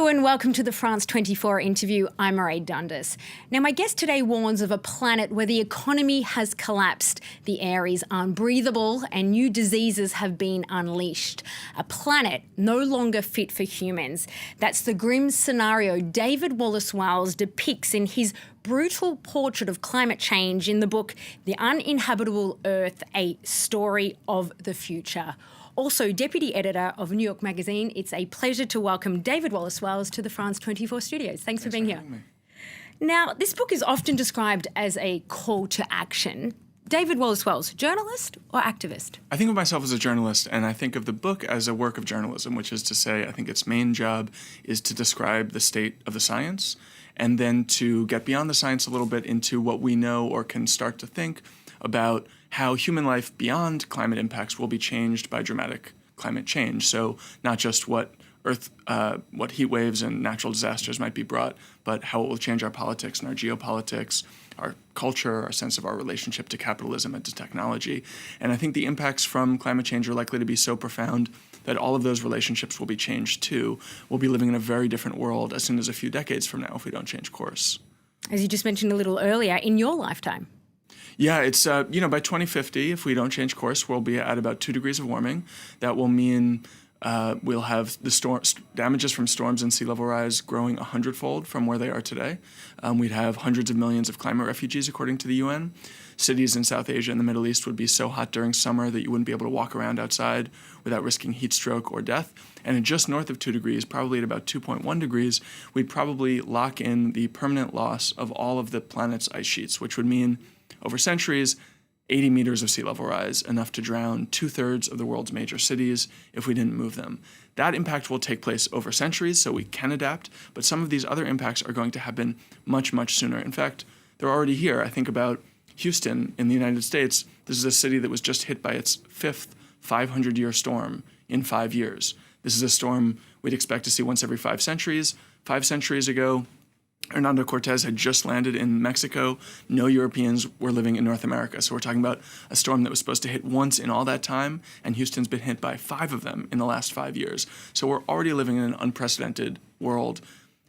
Hello and welcome to the France 24 interview. I'm Mairead Dundas. Now, my guest today warns of a planet where the economy has collapsed, the air is unbreathable, and new diseases have been unleashed. A planet no longer fit for humans. That's the grim scenario David Wallace-Wells depicts in his brutal portrait of climate change in the book The Uninhabitable Earth, A Story of the Future. Also, Deputy Editor of New York Magazine, it's a pleasure to welcome David Wallace-Wells to the France 24 studios. Thanks for being here. Now, this book is often described as a call to action. David Wallace-Wells, journalist or activist? I think of myself as a journalist, and I think of the book as a work of journalism, which is to say I think its main job is to describe the state of the science and then to get beyond the science a little bit into what we know or can start to think about how human life beyond climate impacts will be changed by dramatic climate change. So not just what what heat waves and natural disasters might be brought, but how it will change our politics and our geopolitics, our culture, our sense of our relationship to capitalism and to technology. And I think the impacts from climate change are likely to be so profound that all of those relationships will be changed too. We'll be living in a very different world as soon as a few decades from now if we don't change course. As you just mentioned a little earlier, in your lifetime. Yeah, it's, by 2050, if we don't change course, we'll be at about 2 degrees of warming. That will mean we'll have the damages from storms and sea level rise growing 100-fold from where they are today. We'd have hundreds of millions of climate refugees, according to the UN. Cities in South Asia and the Middle East would be so hot during summer that you wouldn't be able to walk around outside without risking heat stroke or death. And just north of 2 degrees, probably at about 2.1 degrees, we'd probably lock in the permanent loss of all of the planet's ice sheets, which would mean over centuries, 80 meters of sea level rise, enough to drown 2/3 of the world's major cities if we didn't move them. That impact will take place over centuries, so we can adapt, but some of these other impacts are going to happen much, much sooner. In fact, they're already here. I think about Houston in the United States. This is a city that was just hit by its 5th 500-year storm in 5 years. This is a storm we'd expect to see once every 5 centuries. 5 centuries ago, Hernando Cortez had just landed in Mexico. No Europeans were living in North America. So we're talking about a storm that was supposed to hit once in all that time, and Houston's been hit by 5 of them in the last 5 years. So we're already living in an unprecedented world,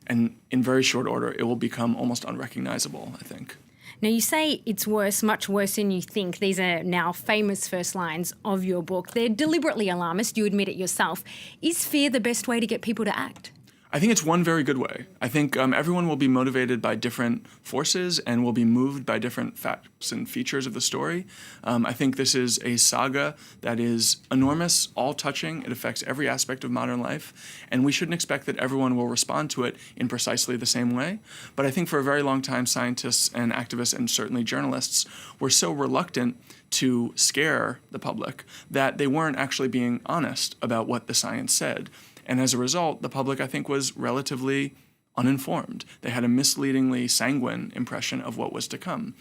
and in very short order, it will become almost unrecognizable, I think. Now, you say it's worse, much worse than you think. These are now famous first lines of your book. They're deliberately alarmist. You admit it yourself. Is fear the best way to get people to act? I think it's one very good way. I think everyone will be motivated by different forces and will be moved by different facts and features of the story. I think this is a saga that is enormous, all-touching. It affects every aspect of modern life, and we shouldn't expect that everyone will respond to it in precisely the same way. But I think for a very long time, scientists and activists and certainly journalists were so reluctant to scare the public that they weren't actually being honest about what the science said. And as a result, the public, I think, was relatively uninformed. They had a misleadingly sanguine impression of what was to come.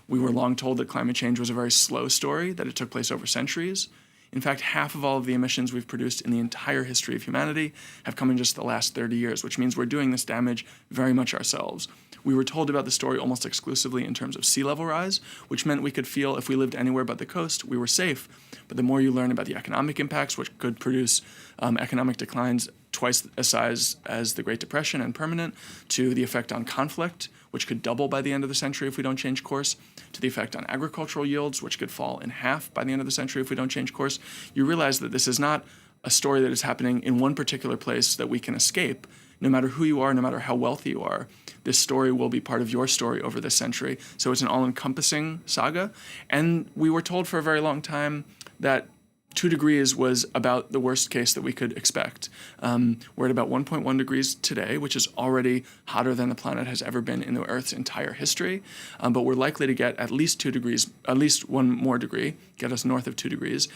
We were long told that climate change was a very slow story, that it took place over centuries. In fact, half of all of the emissions we've produced in the entire history of humanity have come in just the last 30 years, which means we're doing this damage very much ourselves. We were told about the story almost exclusively in terms of sea level rise, which meant we could feel if we lived anywhere but the coast, we were safe. But the more you learn about the economic impacts, which could produce economic declines twice as size as the Great Depression and permanent, to the effect on conflict, which could double by the end of the century if we don't change course, to the effect on agricultural yields, which could fall in half by the end of the century if we don't change course, you realize that this is not a story that is happening in one particular place that we can escape. No matter who you are, no matter how wealthy you are, this story will be part of your story over this century. So it's an all-encompassing saga. And we were told for a very long time that 2 degrees was about the worst case that we could expect. We're at about 1.1 degrees today, which is already hotter than the planet has ever been in the Earth's entire history. But we're likely to get at least 2 degrees, at least 1 more degree, get us north of 2 degrees.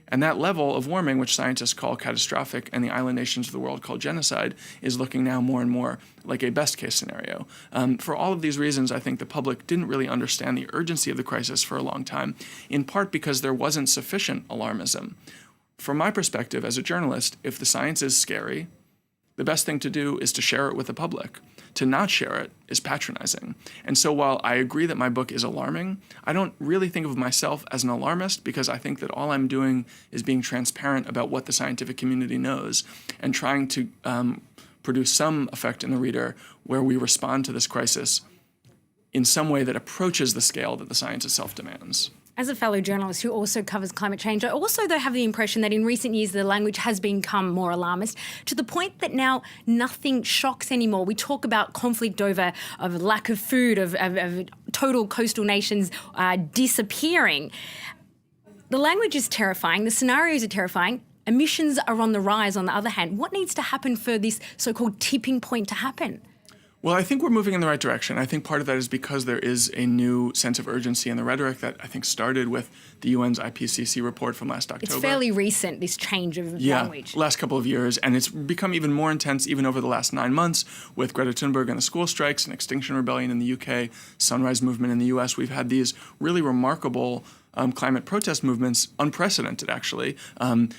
And that level of warming, which scientists call catastrophic and the island nations of the world call genocide, is looking now more and more like a best-case scenario. For all of these reasons, I think the public didn't really understand the urgency of the crisis for a long time, in part because there wasn't sufficient alarmism. From my perspective as a journalist, if the science is scary, the best thing to do is to share it with the public. To not share it is patronizing. And so while I agree that my book is alarming, I don't really think of myself as an alarmist because I think that all I'm doing is being transparent about what the scientific community knows and trying to produce some effect in the reader where we respond to this crisis in some way that approaches the scale that the science itself demands. As a fellow journalist who also covers climate change, I also, though, have the impression that in recent years the language has become more alarmist to the point that now nothing shocks anymore. We talk about conflict over of lack of food, of total coastal nations disappearing. The language is terrifying. The scenarios are terrifying. Emissions are on the rise, on the other hand. What needs to happen for this so-called tipping point to happen? Well, I think we're moving in the right direction. I think part of that is because there is a new sense of urgency in the rhetoric that I think started with the UN's IPCC report from last October. It's fairly recent, this change of language. Last couple of years. And it's become even more intense even over the last 9 months with Greta Thunberg and the school strikes and Extinction Rebellion in the UK, Sunrise Movement in the US. We've had these really remarkable climate protest movements, unprecedented actually,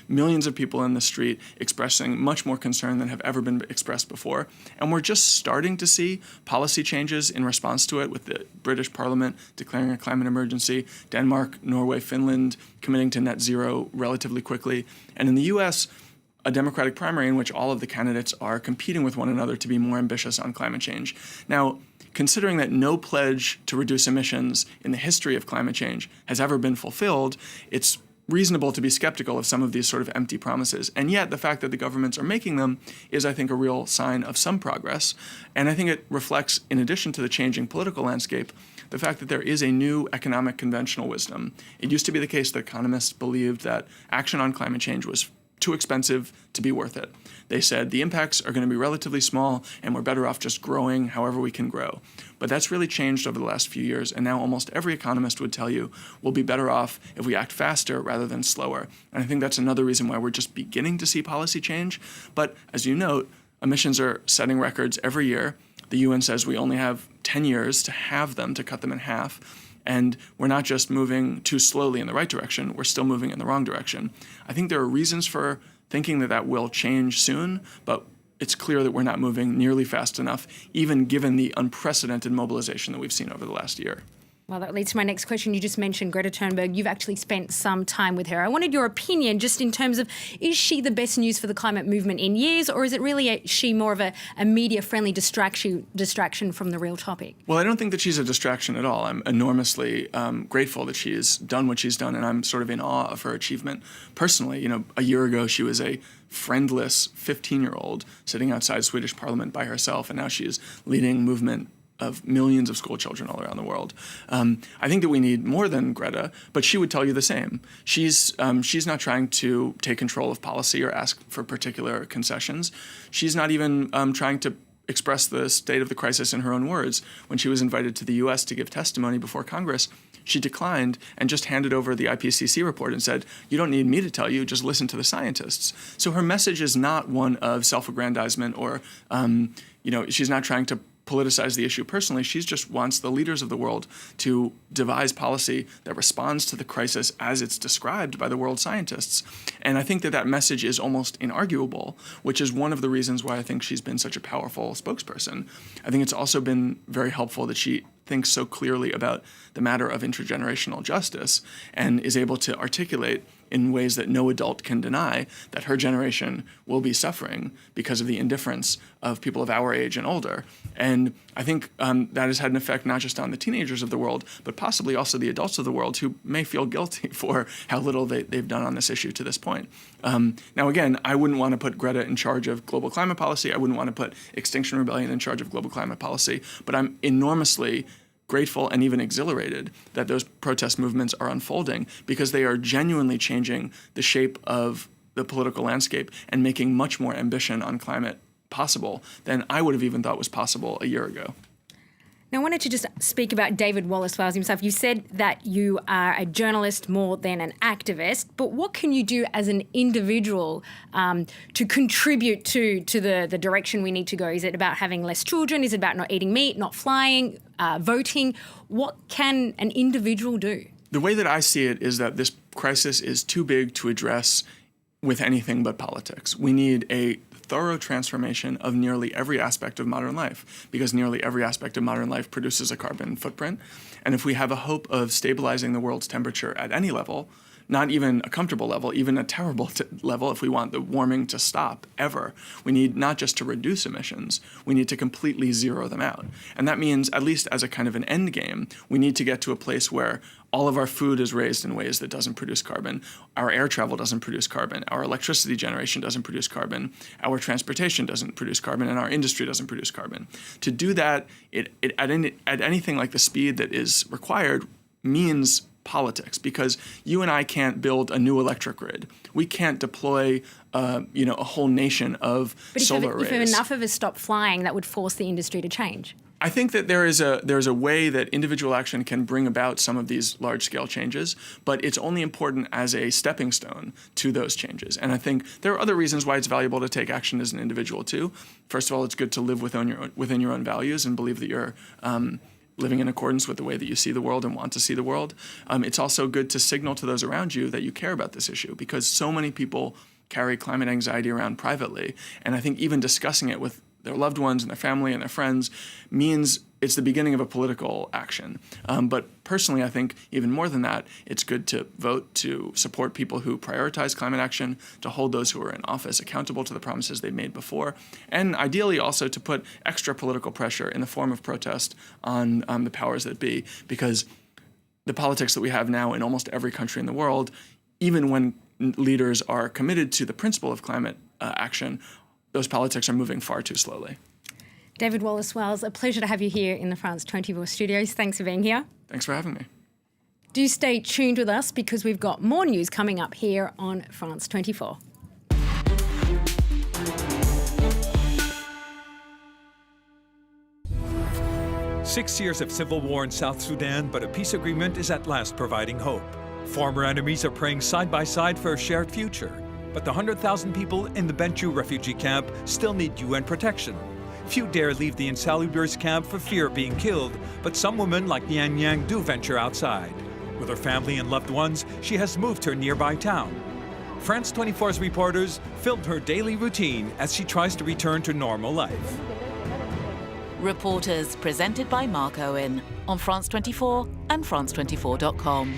millions of people in the street expressing much more concern than have ever been expressed before. And we're just starting to see policy changes in response to it with the British Parliament declaring a climate emergency, Denmark, Norway, Finland committing to net zero relatively quickly. And in the US, a Democratic primary in which all of the candidates are competing with one another to be more ambitious on climate change. Now, considering that no pledge to reduce emissions in the history of climate change has ever been fulfilled, it's reasonable to be skeptical of some of these sort of empty promises. And yet the fact that the governments are making them is, I think, a real sign of some progress. And I think it reflects, in addition to the changing political landscape, the fact that there is a new economic conventional wisdom. It used to be the case that economists believed that action on climate change was too expensive to be worth it. They said the impacts are going to be relatively small and we're better off just growing however we can grow. But that's really changed over the last few years, and now almost every economist would tell you we'll be better off if we act faster rather than slower. And I think that's another reason why we're just beginning to see policy change. But as you note, emissions are setting records every year. The UN says we only have 10 years to have them, to cut them in half. And we're not just moving too slowly in the right direction, we're still moving in the wrong direction. I think there are reasons for thinking that that will change soon, but it's clear that we're not moving nearly fast enough, even given the unprecedented mobilization that we've seen over the last year. Well, that leads to my next question. You just mentioned Greta Thunberg. You've actually spent some time with her. I wanted your opinion just in terms of, is she the best news for the climate movement in years, or is it really she more of a media-friendly distraction from the real topic? Well, I don't think that she's a distraction at all. I'm enormously grateful that she's done what she's done, and I'm sort of in awe of her achievement. Personally, a year ago she was a friendless 15-year-old sitting outside Swedish Parliament by herself, and now she is leading movement of millions of school children all around the world. I think that we need more than Greta, but she would tell you the same. She's not trying to take control of policy or ask for particular concessions. She's not even trying to express the state of the crisis in her own words. When she was invited to the US to give testimony before Congress, she declined and just handed over the IPCC report and said, you don't need me to tell you, just listen to the scientists. So her message is not one of self-aggrandizement or, she's not trying to politicize the issue personally. She just wants the leaders of the world to devise policy that responds to the crisis as it's described by the world scientists. And I think that message is almost inarguable, which is one of the reasons why I think she's been such a powerful spokesperson. I think it's also been very helpful that she thinks so clearly about the matter of intergenerational justice and is able to articulate in ways that no adult can deny that her generation will be suffering because of the indifference of people of our age and older. And I think that has had an effect not just on the teenagers of the world, but possibly also the adults of the world who may feel guilty for how little they've done on this issue to this point. Now, again, I wouldn't want to put Greta in charge of global climate policy. I wouldn't want to put Extinction Rebellion in charge of global climate policy, but I'm enormously grateful and even exhilarated that those protest movements are unfolding because they are genuinely changing the shape of the political landscape and making much more ambition on climate possible than I would have even thought was possible a year ago. Now, I wanted to just speak about David Wallace-Wells himself. You said that you are a journalist more than an activist, but what can you do as an individual to contribute to the direction we need to go? Is it about having less children? Is it about not eating meat, not flying, voting? What can an individual do? The way that I see it is that this crisis is too big to address with anything but politics. We need a thorough transformation of nearly every aspect of modern life, because nearly every aspect of modern life produces a carbon footprint. And if we have a hope of stabilizing the world's temperature at any level, not even a comfortable level, even a terrible level if we want the warming to stop ever. We need not just to reduce emissions, we need to completely zero them out. And that means, at least as a kind of an end game, we need to get to a place where all of our food is raised in ways that doesn't produce carbon, our air travel doesn't produce carbon, our electricity generation doesn't produce carbon, our transportation doesn't produce carbon, and our industry doesn't produce carbon. To do that at anything like the speed that is required means politics, because you and I can't build a new electric grid. We can't deploy a whole nation of solar arrays. But if enough of us stop flying, that would force the industry to change. I think that there is a way that individual action can bring about some of these large-scale changes, but it's only important as a stepping stone to those changes. And I think there are other reasons why it's valuable to take action as an individual too. First of all, it's good to live within your own values and believe that you're living in accordance with the way that you see the world and want to see the world. It's also good to signal to those around you that you care about this issue, because so many people carry climate anxiety around privately. And I think even discussing it with their loved ones and their family and their friends means it's the beginning of a political action. But personally, I think even more than that, it's good to vote to support people who prioritize climate action, to hold those who are in office accountable to the promises they've made before, and ideally also to put extra political pressure in the form of protest on the powers that be, because the politics that we have now in almost every country in the world, even when leaders are committed to the principle of climate action, those politics are moving far too slowly. David Wallace-Wells, a pleasure to have you here in the France 24 studios. Thanks for being here. Thanks for having me. Do stay tuned with us, because we've got more news coming up here on France 24. Six years of civil war in South Sudan, but a peace agreement is at last providing hope. Former enemies are praying side by side for a shared future. But the 100,000 people in the Bentiu refugee camp still need UN protection. Few dare leave the insalubres camp for fear of being killed, but some women like Nian Yang do venture outside. With her family and loved ones, she has moved to a nearby town. France 24's reporters filmed her daily routine as she tries to return to normal life. Reporters presented by Mark Owen on France 24 and France24.com.